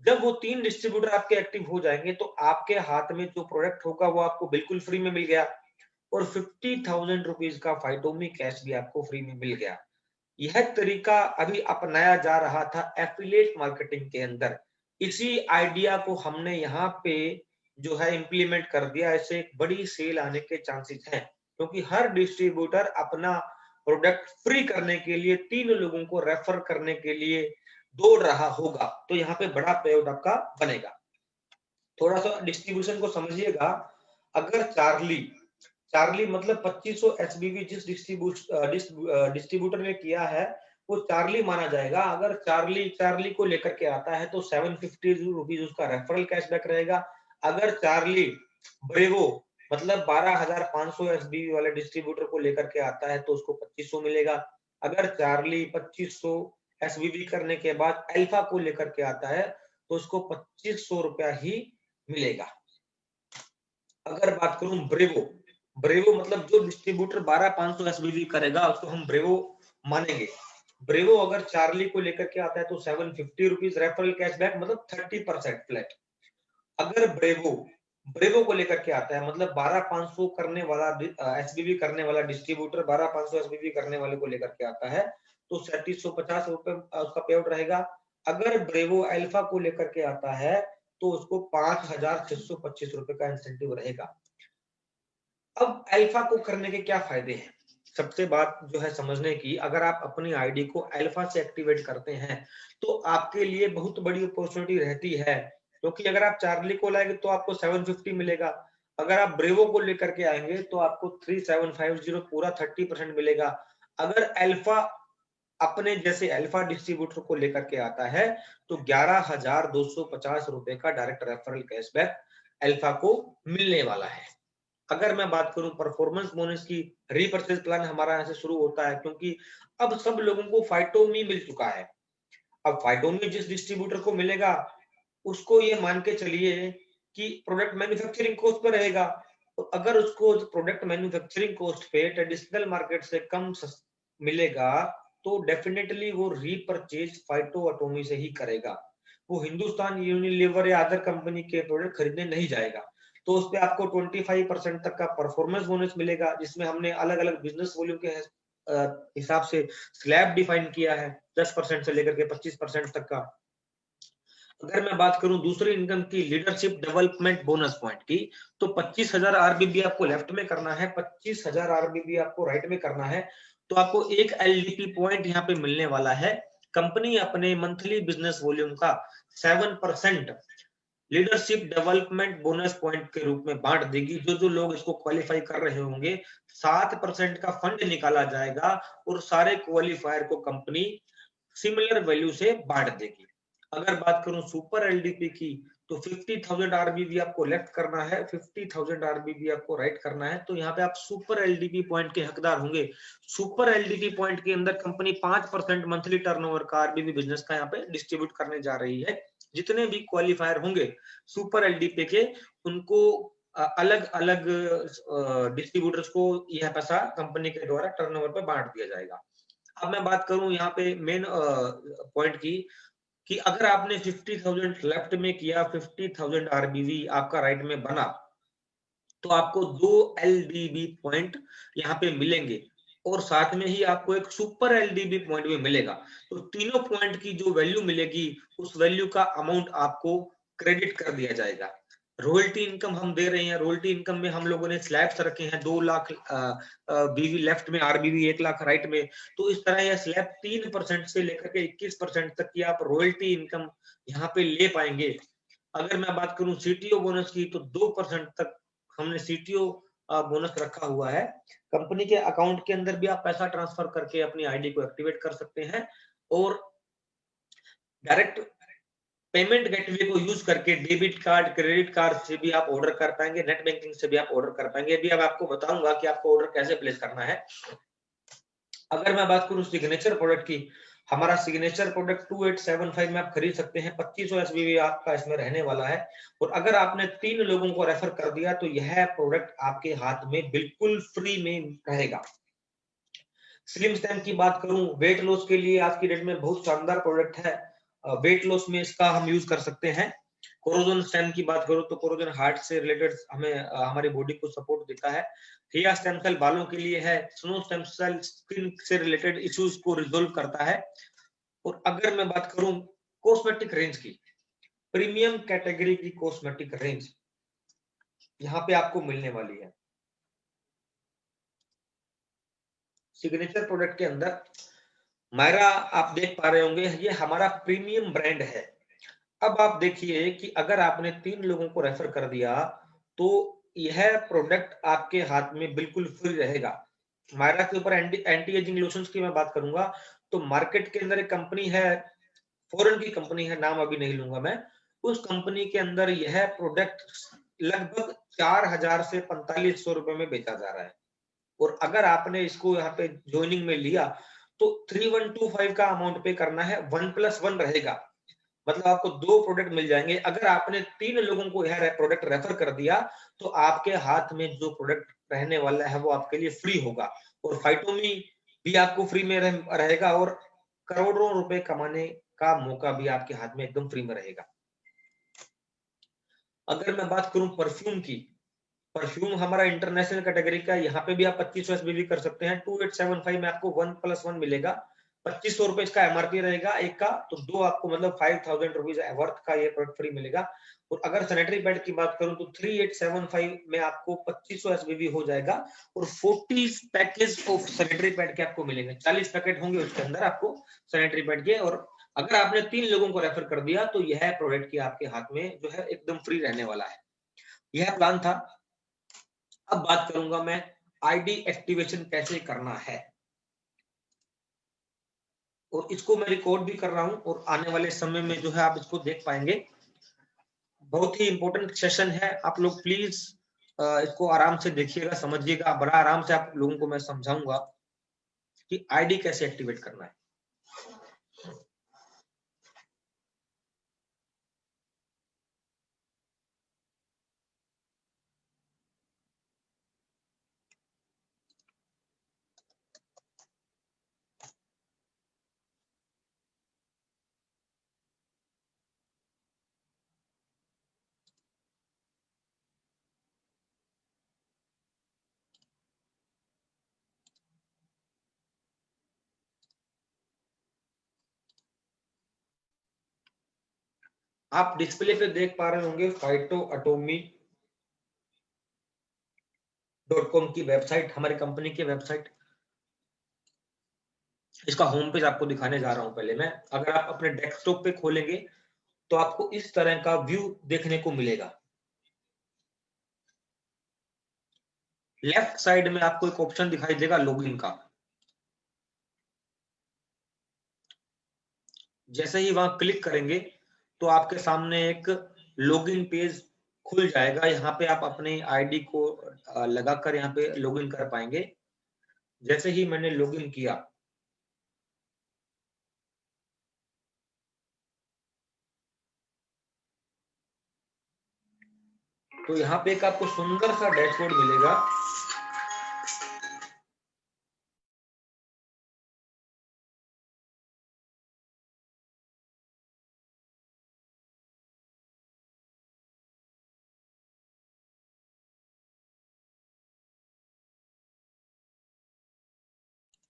जब वो 3 डिस्ट्रीब्यूटर आपके एक्टिव हो जाएंगे तो आपके हाथ में जो प्रोडक्ट होगा वो आपको बिल्कुल फ्री में मिल गया और 50,000 रुपीज का फाइटोमी कैश भी आपको फ्री में मिल गया। यह तरीका अभी अपनाया जा रहा था एफिलिएट मार्केटिंग के अंदर। इसी आइडिया को हमने यहाँ पे जो है इम्प्लीमेंट कर दिया। ऐसे एक बड़ी सेल आने के चांसेस हैं, क्योंकि हर डिस्ट्रीब्यूटर अपना प्रोडक्ट फ्री करने के लिए 3 लोगों को रेफर करने के लिए दौड़ रहा होगा, तो यहाँ पे बड़ा पे आउट आपका बनेगा। थोड़ा सा डिस्ट्रीब्यूशन को समझिएगा। अगर चार्ली मतलब 2500 एसबीवी जिस डिस्ट्रीब्यूटर ने किया है वो चार्ली माना जाएगा। अगर चार्ली को लेकर के आता है तो 750 रुपीज उसका रेफरल कैशबैक रहेगा। अगर चार्ली ब्रेवो मतलब 12,500 एसबीवी वाले डिस्ट्रीब्यूटर को लेकर के आता है तो उसको 2500 मिलेगा। अगर चार्ली 2500 एसबीवी करने के बाद अल्फा को लेकर के आता है तो उसको 2500 रुपया ही मिलेगा। अगर बात करूं ब्रेवो मतलब जो डिस्ट्रीब्यूटर 12,500 एसबीवी करेगा उसको हम ब्रेवो मानेंगे। ब्रेवो अगर चार्ली को लेकर के आता है तो 750 रुपीज रेफरल कैशबैक मतलब 30% फ्लैट। अगर ब्रेवो को लेकर के आता है मतलब 12,500 करने वाला एसबीवी करने वाला डिस्ट्रीब्यूटर 12,500 एसबीवी करने वाले को लेकर के आता है तो 3750 रुपए उसका पे आउट रहेगा। अगर ब्रेवो अल्फा को लेकर के आता है तो उसको 5,625 रुपए का इंसेंटिव रहेगा। अब अल्फा को करने के क्या फायदे हैं? सबसे बात जो है समझने की, अगर आप अपनी आईडी को अल्फा से एक्टिवेट करते हैं तो आपके लिए बहुत बड़ी अपॉर्चुनिटी रहती है, क्योंकि अगर आप चार्ली को लाएंगे तो आपको 750 मिलेगा। अगर आप ब्रेवो को लेकर के आएंगे तो आपको 3750 पूरा 30% मिलेगा। अगर अल्फा अपने जैसे अल्फा डिस्ट्रीब्यूटर को लेकर के आता है तो 11,250 रुपए का डायरेक्ट रेफरल कैशबैक अल्फा को मिलने वाला है। अगर मैं बात करूं परफॉर्मेंस बोनस की, रीपर्चेज प्लान हमारा यहाँ से शुरू होता है, क्योंकि अब सब लोगों को फाइटोमी मिल चुका है। अब फाइटोमी जिस डिस्ट्रीब्यूटर को मिलेगा उसको ये मान के चलिए कि प्रोडक्ट मैन्युफैक्चरिंग कॉस्ट पर रहेगा। तो अगर उसको प्रोडक्ट मैन्युफैक्चरिंग कॉस्ट पे ट्रेडिशनल मार्केट से कम मिलेगा तो डेफिनेटली वो रीपरचेज फाइटो एटॉमी से ही करेगा। वो हिंदुस्तान यूनिलीवर या अदर कंपनी के प्रोडक्ट खरीदने नहीं जाएगा। तो उस पे आपको 25% तक का परफॉर्मेंस बोनस मिलेगा, जिसमें हमने अलग अलग बिजनेस वॉल्यूम के हिसाब से स्लैब डिफाइन किया है 10% से लेकर के 25% तक का। अगर मैं बात करूं दूसरी इनकम की, लीडरशिप डेवलपमेंट बोनस पॉइंट की, तो 25,000 आरबीबी आपको लेफ्ट में करना है, 25,000 आरबीबी आपको राइट में करना है, तो आपको एक एलडीपी पॉइंट यहाँ पे मिलने वाला है। कंपनी अपने मंथली बिजनेस वॉल्यूम का 7% लीडरशिप डेवलपमेंट बोनस पॉइंट के रूप में बांट देगी। जो लोग इसको क्वालिफाई कर रहे होंगे 7% का फंड निकाला जाएगा और सारे क्वालिफायर को कंपनी सिमिलर वैल्यू से बांट देगी। अगर बात करूं सुपर एलडीपी की, तो 50,000 आरबीबी आपको लेफ्ट करना है, 50,000 आरबीबी आपको राइट करना है, तो यहाँ पे आप सुपर एलडीपी पॉइंट के हकदार होंगे। सुपर एलडीपी पॉइंट के अंदर कंपनी 5% मंथली टर्नओवर का आरबीबी बिजनेस का यहाँ पे डिस्ट्रीब्यूट करने जा रही है। जितने भी क्वालिफायर होंगे सुपर एलडीपी के, उनको अलग अलग डिस्ट्रीब्यूटर्स को यह पैसा कंपनी के द्वारा टर्नओवर पे बांट दिया जाएगा। अब मैं बात करूं यहाँ पे मेन पॉइंट की, कि अगर आपने 50,000 लेफ्ट में किया, 50,000 आरबीवी आपका राइट में बना, तो आपको 2 एलडीबी पॉइंट यहाँ पे मिलेंगे और साथ में ही आपको एक सुपर एलडीबी पॉइंट भी मिलेगा। तो तीनों पॉइंट की जो वैल्यू मिलेगी, उस वैल्यू का अमाउंट आपको क्रेडिट कर दिया जाएगा। रॉयल्टी इनकम हम दे रहे हैं, रॉयल्टी इनकम में हम लोगों ने स्लैब्स रखे हैं, 2 लाख बीवी लेफ्ट में, आरबीवी 1 लाख राइट में। तो इस तरह यह स्लैब 3% से लेकर के 21% तक की आप रॉयल्टी इनकम यहाँ पे ले पाएंगे। अगर मैं बात करूं सीटीओ बोनस की, तो 2% तक हमने सीटीओ बोनस रखा हुआ है। कंपनी के अकाउंट के अंदर भी आप पैसा ट्रांसफर करके अपनी आईडी को एक्टिवेट कर सकते हैं, और डायरेक्ट पेमेंट गेटवे को यूज करके डेबिट कार्ड, क्रेडिट कार्ड से भी आप ऑर्डर कर पाएंगे, नेट बैंकिंग से भी आप ऑर्डर कर पाएंगे। अभी अब आपको बताऊंगा कि आपको ऑर्डर कैसे प्लेस करना है। अगर मैं बात करूं सिग्नेचर प्रोडक्ट की, हमारा सिग्नेचर प्रोडक्ट 2875 में आप खरीद सकते हैं। 2500 एसबीवी आपका इसमें रहने वाला है, और अगर आपने 3 लोगों को रेफर कर दिया तो यह प्रोडक्ट आपके हाथ में बिल्कुल फ्री में रहेगा। स्लिम स्टैम्प की बात करूं, वेट लॉस के लिए आज की डेट में बहुत शानदार प्रोडक्ट है। वेट लॉस में इसका हम यूज कर सकते हैं। कोरोजन स्टेम की बात करूं तो कोरोजन हार्ट से रिलेटेड हमें हमारी बॉडी को सपोर्ट देता है। हिया स्टेम सेल बालों के लिए है। स्नो स्टेम सेल स्किन से रिलेटेड इश्यूज को रिजोल्व करता है। और अगर मैं बात करूं कॉस्मेटिक रेंज की, प्रीमियम कैटेगरी की कॉस्मेटिक रेंज यहाँ पे आपको मिलने वाली है। सिग्नेचर प्रोडक्ट के अंदर मायरा आप देख पा रहे होंगे, ये हमारा प्रीमियम ब्रांड है। अब आप देखिए कि अगर आपने 3 लोगों को रेफर कर दिया तो यह प्रोडक्ट आपके हाथ में बिल्कुल फ्री रहेगा। मायरा के ऊपर एंटी एजिंग लोशंस की मैं बात करूंगा तो मार्केट के अंदर एक कंपनी है, फॉरेन की कंपनी है, नाम अभी नहीं लूंगा मैं। उस कंपनी के अंदर यह प्रोडक्ट लगभग 4000 से 4500 रुपए में बेचा जा रहा है, और अगर आपने इसको यहाँ पे ज्वाइनिंग में लिया तो 3125 का अमाउंट पे करना है, 1+1 रहेगा। मतलब आपको 2 प्रोडक्ट मिल जाएंगे। अगर आपने 3 लोगों को यह प्रोडक्ट रेफर कर दिया तो आपके हाथ में जो प्रोडक्ट रहने वाला है वो आपके लिए फ्री होगा, और फाइटोमी भी आपको फ्री में रहेगा, और करोड़ों रुपए कमाने का मौका भी आपके हाथ में एकदम फ्री में रहेगा। अगर मैं बात करूं परफ्यूम की, परफ्यूम हमारा इंटरनेशनल कैटेगरी का, यहाँ पे भी आप 2500 एसबीवी कर सकते हैं। 2875 में आपको 1+1 मिलेगा। 2500 रुपए इसका एमआरपी रहेगा एक का, तो 2 आपको मतलब 5000 रुपीज वर्थ का ये प्रोडक्ट फ्री मिलेगा। और अगर सैनिटरी पैड की बात करूं तो 3875 में आपको 2500 एसबीवी हो जाएगा, और 40 पैकेज ऑफ सैनिटरी पैड के आपको मिलेंगे। 40 पैकेट होंगे उसके अंदर आपको सैनिटरी पैड के, और अगर आपने 3 लोगों को रेफर कर दिया तो यह प्रोडक्ट की आपके हाथ में जो है एकदम फ्री रहने वाला है। यह प्लान था। अब बात करूंगा मैं आईडी एक्टिवेशन कैसे करना है, और इसको मैं रिकॉर्ड भी कर रहा हूं, और आने वाले समय में जो है आप इसको देख पाएंगे। बहुत ही इंपॉर्टेंट सेशन है, आप लोग प्लीज इसको आराम से देखिएगा, समझिएगा। बड़ा आराम से आप लोगों को मैं समझाऊंगा कि आईडी कैसे एक्टिवेट करना है। आप डिस्प्ले पे देख पा रहे होंगे phytoatomy.com की वेबसाइट, हमारी कंपनी की वेबसाइट। इसका होम पेज आपको दिखाने जा रहा हूं। पहले मैं, अगर आप अपने डेस्कटॉप पे खोलेंगे तो आपको इस तरह का व्यू देखने को मिलेगा। लेफ्ट साइड में आपको एक ऑप्शन दिखाई देगा लॉगिन का। जैसे ही वहां क्लिक करेंगे तो आपके सामने एक लॉगिन पेज खुल जाएगा। यहाँ पे आप अपने आईडी को लगाकर यहाँ पे लॉगिन कर पाएंगे। जैसे ही मैंने लॉगिन किया तो यहाँ पे एक आपको सुंदर सा डैशबोर्ड मिलेगा।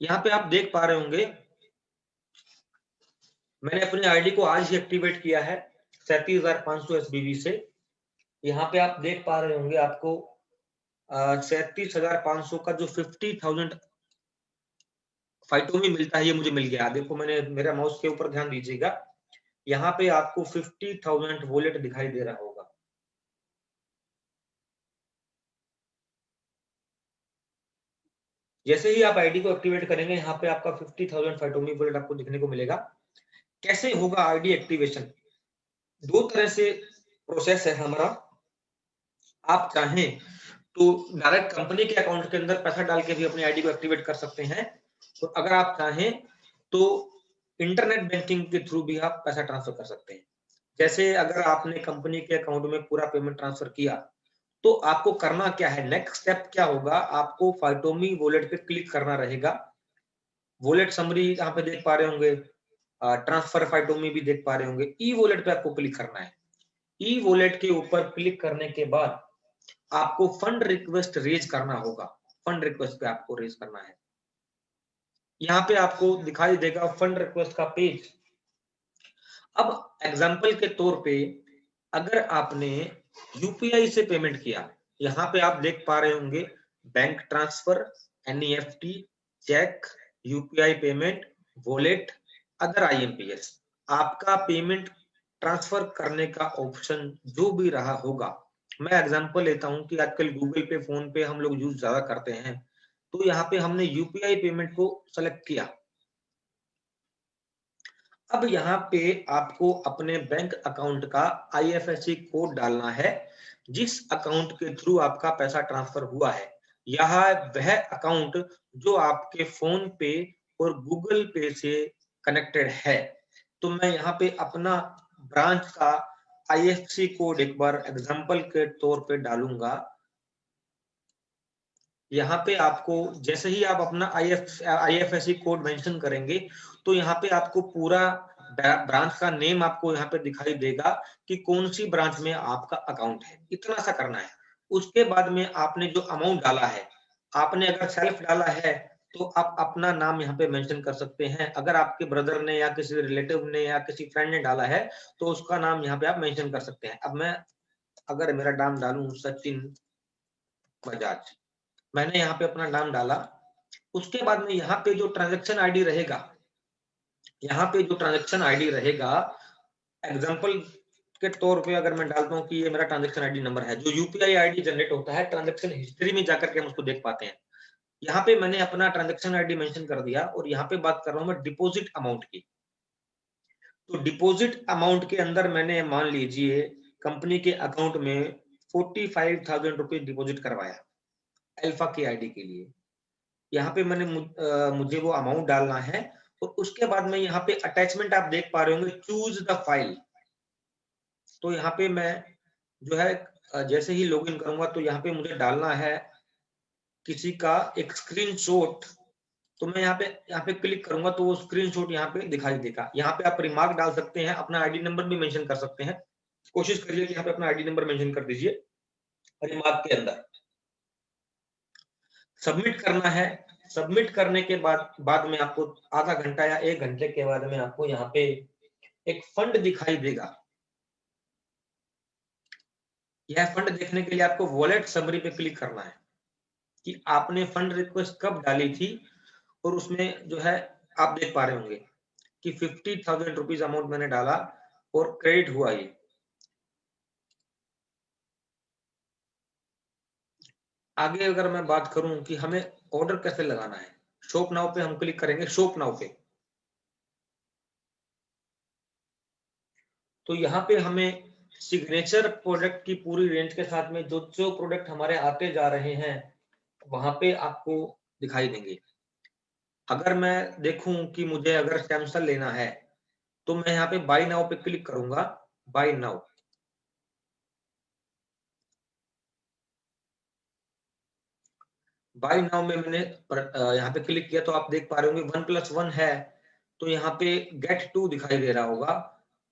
यहाँ पे आप देख पा रहे होंगे मैंने अपनी आईडी को आज ही एक्टिवेट किया है 37,500 एसबीबी से। यहाँ पे आप देख पा रहे होंगे आपको 37,500 का जो 50,000 फाइटोमी मिलता है ये मुझे मिल गया। देखो मैंने मेरा माउस के ऊपर ध्यान दीजिएगा, यहाँ पे आपको 50,000 वॉलेट दिखाई दे रहा होगा। जैसे ही आप आईडी को एक्टिवेट करेंगे यहाँ पे आपका 50,000 फाइटोमी वॉलेट आपको दिखने को मिलेगा। कैसे होगा आईडी एक्टिवेशन? दो तरह से प्रोसेस है हमारा। आप चाहें तो डायरेक्ट कंपनी के अकाउंट के अंदर पैसा डाल के भी अपनी आईडी को एक्टिवेट कर सकते हैं, और अगर आप चाहें तो इंटरनेट बैंकिंग के थ्रू भी आप पैसा ट्रांसफर कर सकते हैं। जैसे अगर आपने कंपनी के अकाउंट में पूरा पेमेंट ट्रांसफर किया तो आपको करना क्या है, नेक्स्ट स्टेप क्या होगा, आपको फाइटोमी वॉलेट पे क्लिक करना रहेगा। वॉलेट समरी यहाँ पे देख पा रहे होंगे, ट्रांसफर फाइटोमी भी देख पा रहे होंगे। ई वॉलेट पे आपको क्लिक करना है। ई वॉलेट के ऊपर क्लिक करने के बाद आपको फंड रिक्वेस्ट रेज करना होगा। फंड रिक्वेस्ट पे आपको रेज करना है। यहाँ पे आपको दिखाई देगा फंड रिक्वेस्ट का पेज। अब एग्जांपल के तौर पे अगर आपने यूपीआई से पेमेंट किया, यहाँ पे आप देख पा रहे होंगे bank transfer, NEFT, cheque, UPI payment, wallet, other IMPS. आपका पेमेंट ट्रांसफर करने का ऑप्शन जो भी रहा होगा, मैं एग्जांपल लेता हूं कि आजकल गूगल पे, फोन पे हम लोग यूज ज्यादा करते हैं, तो यहाँ पे हमने यूपीआई पेमेंट को सेलेक्ट किया। अब यहाँ पे आपको अपने बैंक अकाउंट का आईएफएससी कोड डालना है, जिस अकाउंट के थ्रू आपका पैसा ट्रांसफर हुआ है। यह वह अकाउंट जो आपके फोन पे और गूगल पे से कनेक्टेड है। तो मैं यहाँ पे अपना ब्रांच का आईएफएससी कोड एक बार एग्जांपल के तौर पे डालूंगा। यहाँ पे आपको जैसे ही आप अपना आईएफएससी कोड मेंशन करेंगे तो यहाँ पे आपको पूरा ब्रांच का नेम आपको यहाँ पे दिखाई देगा कि कौन सी ब्रांच में आपका अकाउंट है। इतना सा करना है। उसके बाद में आपने जो अमाउंट डाला है, आपने अगर सेल्फ डाला है तो आप अपना नाम यहाँ पे मेंशन कर सकते हैं। अगर आपके ब्रदर ने या किसी रिलेटिव ने या किसी फ्रेंड ने डाला है तो उसका नाम यहाँ पे आप मेंशन कर सकते हैं। अब मैं अगर मेरा नाम डालूं सचिन बजाज, मैंने यहाँ पे अपना नाम डाला। उसके बाद में यहाँ पे जो ट्रांजैक्शन आईडी रहेगा, यहाँ पे जो ट्रांजैक्शन आईडी रहेगा, एग्जांपल के तौर पे अगर मैं डालता हूँ कि ये मेरा ट्रांजैक्शन आईडी नंबर है, जो यूपीआई आईडी जनरेट होता है ट्रांजैक्शन हिस्ट्री में जाकर के हम उसको देख पाते हैं। यहाँ पे मैंने अपना ट्रांजैक्शन आईडी मेंशन कर दिया और यहाँ पे बात कर रहा हूँ मैं डिपॉजिट अमाउंट की। तो डिपॉजिट अमाउंट के अंदर मैंने मान लीजिए कंपनी के अकाउंट में 45,000 रुपीज डिपॉजिट करवाया अल्फा की आईडी के लिए। यहाँ पे मैंने मुझे वो अमाउंट डालना है और उसके बाद में यहाँ पे अटैचमेंट आप देख पा रहे होंगे, चूज द फाइल। तो यहाँ पे मैं जो है जैसे ही लॉगिन करूंगा तो यहाँ पे मुझे डालना है किसी का एक स्क्रीनशॉट। तो मैं यहाँ पे क्लिक करूंगा तो वो स्क्रीनशॉट यहाँ पे दिखाई देगा। यहाँ पे आप रिमार्क डाल सकते हैं, अपना आईडी नंबर भी मेंशन कर सकते हैं। कोशिश करिए कि यहाँ पे अपना आईडी नंबर मेंशन कर दीजिए रिमार्क के अंदर। सबमिट करना है। सबमिट करने के बाद में आपको आधा घंटा या 1 घंटे के बाद में आपको यहाँ पे एक फंड दिखाई देगा। यह फंड देखने के लिए आपको वॉलेट समरी पे क्लिक करना है कि आपने फंड रिक्वेस्ट कब डाली थी, और उसमें जो है आप देख पा रहे होंगे कि 50,000 रुपीज अमाउंट मैंने डाला और क्रेडिट हुआ ये। आगे अगर मैं बात करूं कि हमें ऑर्डर कैसे लगाना है, शॉप नाउ पे हम क्लिक करेंगे। शॉप नाउ पे तो यहाँ पे हमें सिग्नेचर प्रोडक्ट की पूरी रेंज के साथ में जो जो प्रोडक्ट हमारे आते जा रहे हैं वहां पे आपको दिखाई देंगे। अगर मैं देखूं कि मुझे अगर सैमसंग लेना है तो मैं यहाँ पे बाय नाउ पे क्लिक करूंगा। बाय नाउ बाय नाउ में मैंने यहाँ पे क्लिक किया तो आप देख पा रहे होंगे 1+1 है, तो यहाँ पे गेट 2 दिखाई दे रहा होगा।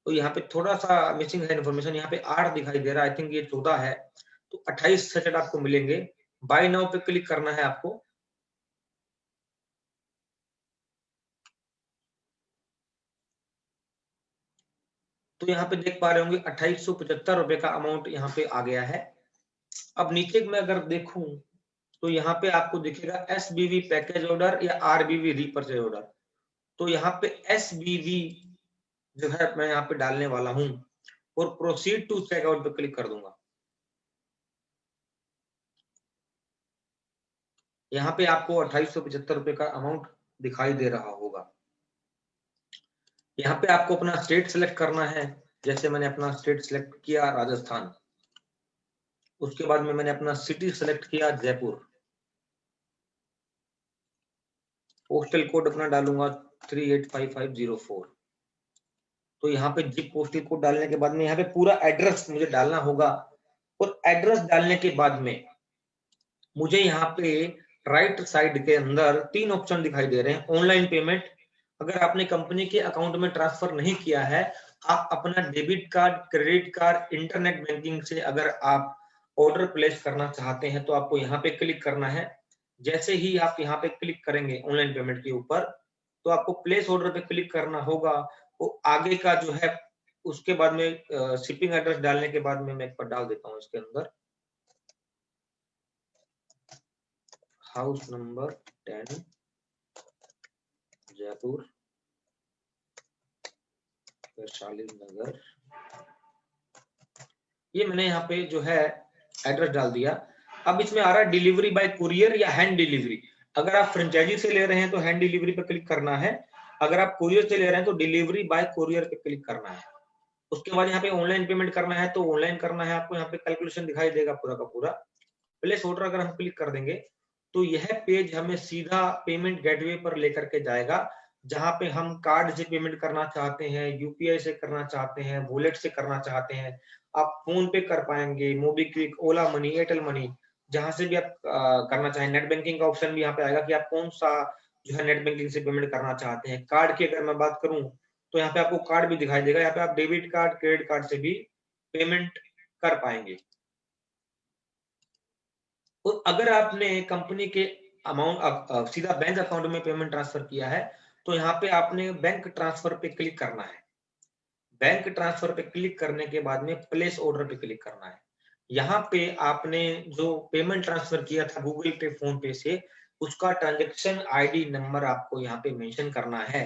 तो यहाँ पे थोड़ा सा मिसिंग है इन्फॉर्मेशन, यहाँ पे 8 दिखाई दे रहा है, आई थिंक ये 14 है। तो 28 सेकंड आपको मिलेंगे। बाय नाउ पे क्लिक करना है आपको। तो यहाँ पे देख पा रहे होंगे 2875 रुपए का अमाउंट यहाँ पे आ गया है। अब नीचे में अगर देखूं तो यहाँ पे आपको दिखेगा SBV पैकेज ऑर्डर या RBV रीपर्चेज ऑर्डर। तो यहाँ पे SBV जो है मैं यहाँ पे डालने वाला हूं और प्रोसीड टू चेकआउट पे क्लिक कर दूंगा। यहाँ पे आपको 2875 रुपए का अमाउंट दिखाई दे रहा होगा। यहाँ पे आपको अपना स्टेट सिलेक्ट करना है। जैसे मैंने अपना स्टेट सिलेक्ट किया राजस्थान, उसके बाद में मैंने अपना सिटी सिलेक्ट किया जयपुर, पोस्टल कोड अपना डालूंगा 385504। तो यहाँ पे जिप पोस्टल कोड डालने के बाद में यहाँ पे पूरा एड्रेस मुझे डालना होगा और एड्रेस डालने के बाद में मुझे यहाँ पे राइट साइड के अंदर 3 ऑप्शन दिखाई दे रहे हैं। ऑनलाइन पेमेंट, अगर आपने कंपनी के अकाउंट में ट्रांसफर नहीं किया है, आप अपना debit card, credit card, internet banking से अगर आप ऑर्डर प्लेस करना चाहते हैं तो आपको यहाँ पे क्लिक करना है। जैसे ही आप यहाँ पे क्लिक करेंगे ऑनलाइन पेमेंट के ऊपर, तो आपको प्लेस ऑर्डर पे क्लिक करना होगा। वो आगे का जो है उसके बाद में शिपिंग एड्रेस डालने के बाद में मैं एक बार डाल देता हूँ इसके अंदर, हाउस नंबर 10 जयपुर वैशाली नगर। ये मैंने यहाँ पे जो है एड्रेस डाल दिया। अब इसमें आ रहा है डिलीवरी बाय कुरियर या हैंड डिलीवरी। अगर आप फ्रेंचाइजी से ले रहे हैं तो हैंड डिलीवरी पे क्लिक करना है, अगर आप कुरियर से ले रहे हैं तो डिलीवरी बाय कुरियर पे क्लिक करना है। उसके बाद यहाँ पे ऑनलाइन पेमेंट करना है तो ऑनलाइन करना है। आपको यहाँ पे कैलकुलेशन दिखाई देगा पूरा का पूरा। प्लेस ऑर्डर अगर हम क्लिक कर देंगे तो यह पेज हमें सीधा पेमेंट गेटवे पर लेकर के जाएगा, जहां पे हम कार्ड से पेमेंट करना चाहते हैं, यूपीआई से करना चाहते हैं, वॉलेट से करना चाहते हैं, आप फोन पे कर पाएंगे, मोबीक्विक, ओला मनी, एयरटेल मनी, जहां से भी आप करना चाहें। नेट बैंकिंग का ऑप्शन भी यहाँ पे आएगा कि आप कौन सा जो है नेट बैंकिंग से पेमेंट करना चाहते हैं। कार्ड की अगर मैं बात करूं तो यहाँ पे आपको कार्ड भी दिखाई देगा। यहाँ पे आप डेबिट कार्ड, क्रेडिट कार्ड से भी पेमेंट कर पाएंगे। और अगर आपने कंपनी के अमाउंट सीधा बैंक अकाउंट में पेमेंट ट्रांसफर किया है तो यहाँ पे आपने बैंक ट्रांसफर पे क्लिक करना है। बैंक ट्रांसफर पे क्लिक करने के बाद में प्लेस ऑर्डर पे क्लिक करना है। यहाँ पे आपने जो पेमेंट ट्रांसफर किया था गूगल पे, फोन पे से, उसका ट्रांजेक्शन आईडी नंबर आपको यहाँ पे मेंशन करना है।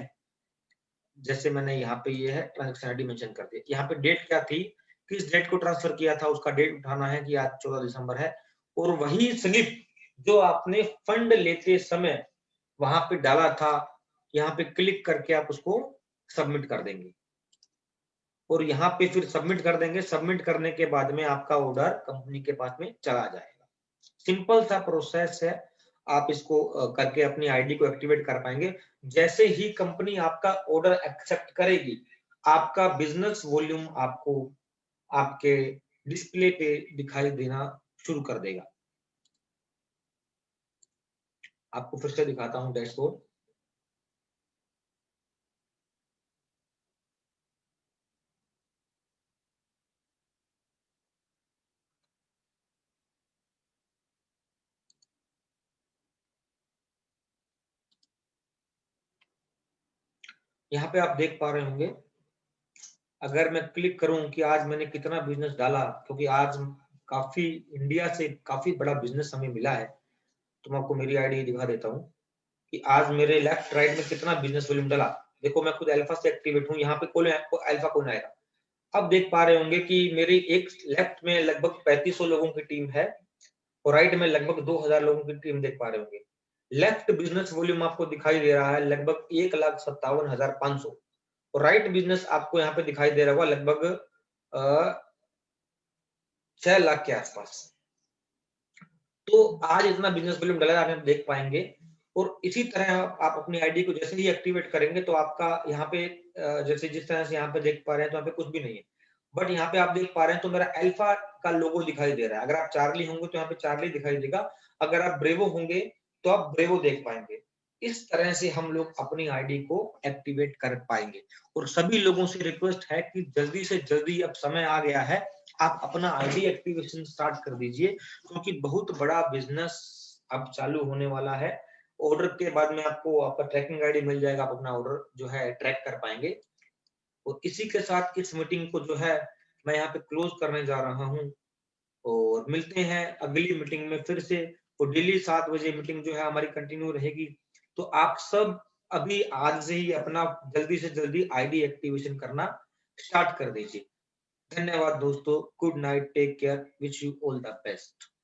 जैसे मैंने यहाँ पे ये है ट्रांजेक्शन आईडी मेंशन कर दिया। यहाँ पे डेट क्या थी, किस डेट को ट्रांसफर किया था, उसका डेट उठाना है कि आज 14 दिसंबर है। और वही स्लिप जो आपने फंड लेते समय वहां पे डाला था, यहाँ पे क्लिक करके आप उसको सबमिट कर देंगे और यहाँ पे फिर सबमिट कर देंगे। सबमिट करने के बाद में आपका ऑर्डर कंपनी के पास में चला जाएगा। सिंपल सा प्रोसेस है, आप इसको करके अपनी आईडी को एक्टिवेट कर पाएंगे। जैसे ही कंपनी आपका ऑर्डर एक्सेप्ट करेगी, आपका बिजनेस वॉल्यूम आपको आपके डिस्प्ले पे दिखाई देना शुरू कर देगा। आपको फिर से दिखाता हूं डैशबोर्ड। यहाँ पे आप देख पा रहे होंगे, अगर मैं क्लिक करूं कि आज मैंने कितना बिजनेस डाला, क्योंकि आज काफी इंडिया से काफी बड़ा बिजनेस हमें मिला है, तो मैं आपको मेरी आईडी दिखा देता हूं कि आज मेरे लेफ्ट राइट में कितना बिजनेस वॉल्यूम डाला। देखो मैं खुद अल्फा से एक्टिवेट हूँ, यहाँ पे कोई अल्फा कौन आएगा। अब देख पा रहे होंगे कि मेरी एक लेफ्ट में लगभग 3500 लोगों की टीम है और राइट में लगभग 2000 लोगों की टीम देख पा रहे होंगे। लेफ्ट बिजनेस वॉल्यूम आपको दिखाई दे रहा है लगभग 1,57,500 और राइट बिजनेस आपको यहाँ पे दिखाई दे रहा होगा लगभग 6 लाख के आसपास। तो आज इतना बिजनेस वॉल्यूम डला आप देख पाएंगे। और इसी तरह आप अपनी आईडी को जैसे ही एक्टिवेट करेंगे तो आपका यहाँ पे जैसे जिस तरह से यहाँ पे देख पा रहे हैं तो यहाँ पे कुछ भी नहीं है, बट यहाँ पे आप देख पा रहे हैं तो मेरा अल्फा का लोगो दिखाई दे रहा है। अगर आप चार्ली होंगे तो यहाँ पे चार्ली दिखाई देगा, अगर आप ब्रेवो होंगे तो आप ब्रेवो देख पाएंगे। इस तरह से हम लोग अपनी आईडी को एक्टिवेट कर पाएंगे। और सभी लोगों से रिक्वेस्ट है कि जल्दी से जल्दी, अब समय आ गया है, आप अपना आईडी एक्टिवेशन स्टार्ट कर दीजिए, क्योंकि बहुत बड़ा बिजनेस अब चालू होने वाला है। ऑर्डर के बाद में आपको आपका ट्रैकिंग आईडी मिल जाएगा, आप अपना ऑर्डर जो है ट्रैक कर पाएंगे। और इसी के साथ इस मीटिंग को जो है मैं यहाँ पे क्लोज करने जा रहा हूँ और मिलते हैं अगली मीटिंग में फिर से। और डेली 7 बजे मीटिंग जो है हमारी कंटिन्यू रहेगी। तो आप सब अभी आज से ही अपना जल्दी से जल्दी आईडी एक्टिवेशन करना स्टार्ट कर दीजिए। धन्यवाद दोस्तों, good night, take care, wish you all the best.